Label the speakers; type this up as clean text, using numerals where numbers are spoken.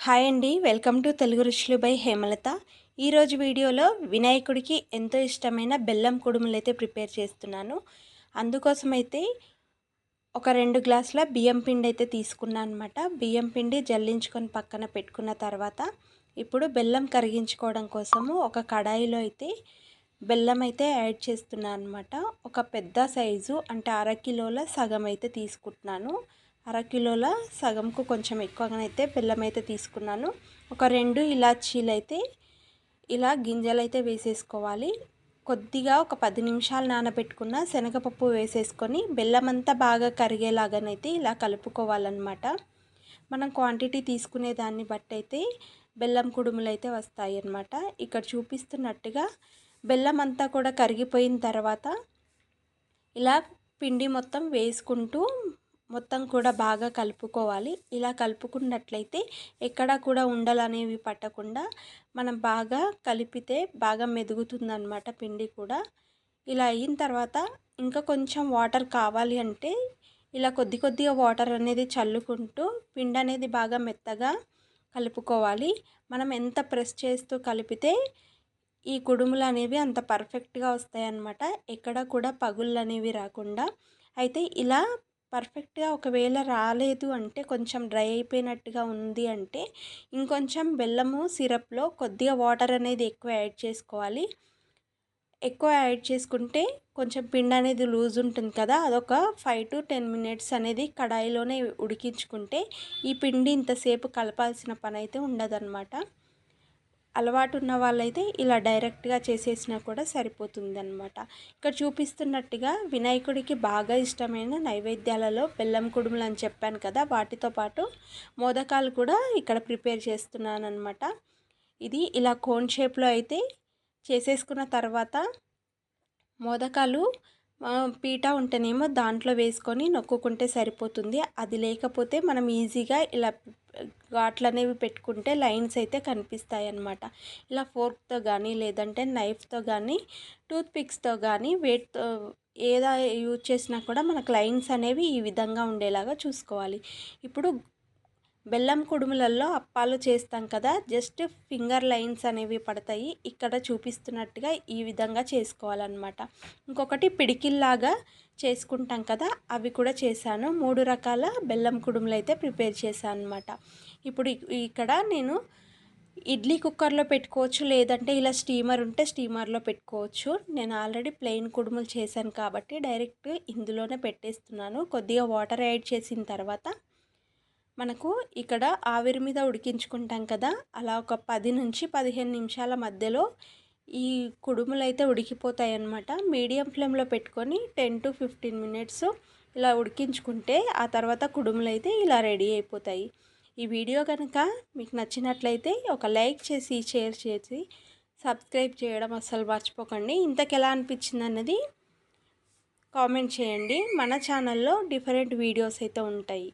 Speaker 1: Hi అండి, welcome to Telugu రుచులు by Hemalatha. ఈరోజు వీడియోలో వినాయకుడికి ఎంతో ఇష్టమైన బెల్లం కుడుములు అయితే ప్రిపేర్ చేస్తున్నాను. అందుకోసమైతే ఒక 2 గ్లాసుల బియ్యం పిండి అయితే తీసుకున్నాను అనమాట. బియ్యం పిండి జల్లించుకొని పక్కన పెట్టుకున్న తర్వాత ఇప్పుడు బెల్లం కరిగించుకోవడం కోసము ఒక కడాయిలో అయితే బెల్లం అయితే యాడ్ చేస్తున్నాను అనమాట. ఒక పెద్ద సైజు అంటే అరకిలోల సగం అయితే తీసుకుంటున్నాను. అరకిలోల సగంకు కొంచెం ఎక్కువగానైతే బెల్లం అయితే తీసుకున్నాను. ఒక 2 ఇలాచీలు అయితే ఇలా గింజలు అయితే వేసేసుకోవాలి. కొద్దిగా ఒక 10 నిమిషాలు నానబెట్టుకున్న శనగపప్పు వేసేసుకొని బెల్లం అంతా బాగా కరిగేలాగానైతే ఇలా కలుపుకోవాలన్నమాట. మనం క్వాంటిటీ తీసుకునే దాన్ని బట్టి అయితే బెల్లం కుడుములు అయితే వస్తాయి అన్నమాట. ఇక్కడ చూపిస్తున్నట్టుగా బెల్లం అంతా కూడా కరిగిపోయిన తర్వాత ఇలా పిండి మొత్తం వేసుకుంటూ మొత్తం కూడా బాగా కలుపుకోవాలి. ఇలా కలుపుకున్నట్లయితే ఎక్కడ కూడా ఉండలు అనేవి పట్టకుండా మనం బాగా కలిపితే బాగా మెదుగుతుందన్నమాట పిండి కూడా. ఇలా అయిన తర్వాత ఇంకా కొంచెం వాటర్ కావాలి అంటే ఇలా కొద్ది కొద్దిగా వాటర్ అనేది చల్లుకుంటూ పిండి అనేది బాగా మెత్తగా కలుపుకోవాలి. మనం ఎంత ప్రెస్ చేస్తూ కలిపితే ఈ కుడుములు అనేవి అంత పర్ఫెక్ట్గా వస్తాయన్నమాట. ఎక్కడ కూడా పగుళ్ళు అనేవి రాకుండా. అయితే ఇలా పర్ఫెక్ట్గా ఒకవేళ రాలేదు అంటే కొంచెం డ్రై అయిపోయినట్టుగా ఉంది అంటే ఇంకొంచెం బెల్లము సిరప్లో కొద్దిగా వాటర్ అనేది ఎక్కువ యాడ్ చేసుకోవాలి. ఎక్కువ యాడ్ చేసుకుంటే కొంచెం పిండి అనేది లూజ్ ఉంటుంది కదా, అదొక 5 to 10 మినిట్స్ అనేది కడాయిలోనే ఉడికించుకుంటే ఈ పిండి ఇంతసేపు కలపాల్సిన పని అయితే ఉండదన్నమాట. అలవాటు ఉన్న వాళ్ళైతే ఇలా డైరెక్ట్గా చేసేసినా కూడా సరిపోతుందన్నమాట. ఇక్కడ చూపిస్తున్నట్టుగా వినాయకుడికి బాగా ఇష్టమైన నైవేద్యాలలో బెల్లం కుడుములు అని చెప్పాను కదా, వాటితో పాటు మోదకాలు కూడా ఇక్కడ ప్రిపేర్ చేస్తున్నాను అనమాట. ఇది ఇలా కోన్ షేప్లో అయితే చేసేసుకున్న తర్వాత మోదకాలు పీట ఉంటేనేమో దాంట్లో వేసుకొని నొక్కుకుంటే సరిపోతుంది. అది లేకపోతే మనం ఈజీగా ఇలా ఘాట్లు అనేవి పెట్టుకుంటే లైన్స్ అయితే కనిపిస్తాయి అన్నమాట. ఇలా ఫోర్క్తో కానీ లేదంటే నైఫ్తో కానీ టూత్పిక్స్తో కానీ వేటితో ఏదా యూజ్ చేసినా కూడా మనకు లైన్స్ అనేవి ఈ విధంగా ఉండేలాగా చూసుకోవాలి. ఇప్పుడు బెల్లం కుడుములలో అప్పాలు చేస్తాం కదా, జస్ట్ ఫింగర్ లైన్స్ అనేవి పడతాయి. ఇక్కడ చూపిస్తున్నట్టుగా ఈ విధంగా చేసుకోవాలన్నమాట. ఇంకొకటి పిడికిల్లాగా చేసుకుంటాం కదా, అవి కూడా చేశాను. 3 రకాల బెల్లం కుడుములు అయితే ప్రిపేర్ చేశాను అన్నమాట. ఇప్పుడు ఇక్కడ నేను ఇడ్లీ కుక్కర్లో పెట్టుకోవచ్చు, లేదంటే ఇలా స్టీమర్ ఉంటే స్టీమర్లో పెట్టుకోవచ్చు. నేను ఆల్రెడీ ప్లెయిన్ కుడుములు చేశాను కాబట్టి డైరెక్ట్ ఇందులోనే పెట్టేస్తున్నాను. కొద్దిగా వాటర్ యాడ్ చేసిన తర్వాత మనకు ఇక్కడ ఆవిరి మీద ఉడికించుకుంటాం కదా, అలా ఒక 10 నుంచి 15 నిమిషాల మధ్యలో ఈ కుడుములు అయితే ఉడికిపోతాయి అన్నమాట. మీడియం ఫ్లేమ్లో పెట్టుకొని 10 to 15 మినిట్స్ ఇలా ఉడికించుకుంటే ఆ తర్వాత కుడుములు అయితే ఇలా రెడీ అయిపోతాయి. ఈ వీడియో కనుక మీకు నచ్చినట్లయితే ఒక లైక్ చేసి షేర్ చేసి సబ్స్క్రైబ్ చేయడం అస్సలు మర్చిపోకండి. ఇంతకు ఎలా అనిపించింది అన్నది కామెంట్ చేయండి. మన ఛానల్లో డిఫరెంట్ వీడియోస్ అయితే ఉంటాయి.